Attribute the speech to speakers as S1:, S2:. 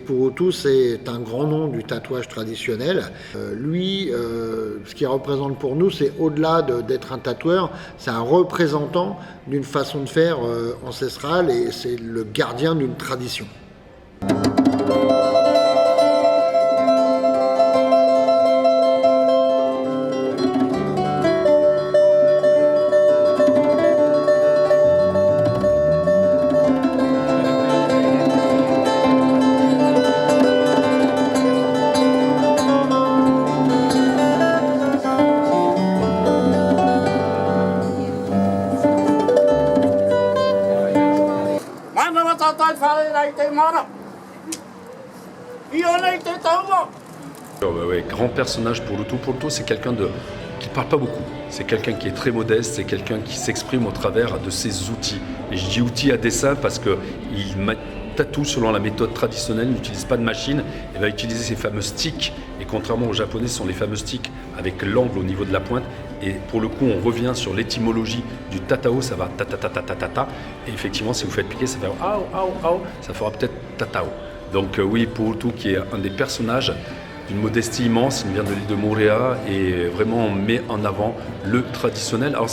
S1: Purutu, c'est un grand nom du tatouage traditionnel. Lui, ce qu'il représente pour nous, c'est au-delà d'être un tatoueur, c'est un représentant d'une façon de faire ancestrale et c'est le gardien d'une tradition.
S2: Ouais, grand personnage pour Purutu. Purutu, c'est quelqu'un qui ne parle pas beaucoup. C'est quelqu'un qui est très modeste, c'est quelqu'un qui s'exprime au travers de ses outils. Et je dis outils à dessein parce qu'il tatoue selon la méthode traditionnelle, il n'utilise pas de machine, il va utiliser ces fameux sticks. Et contrairement aux Japonais, ce sont les fameux sticks avec l'angle au niveau de la pointe. Et pour le coup, on revient sur l'étymologie du tatao, ça va ta. Et effectivement, si vous faites piquer, ça fait ao, ça fera peut-être tatao. Donc oui, Purutu qui est un des personnages d'une modestie immense, il vient de l'île de Moorea et vraiment on met en avant le traditionnel. Alors,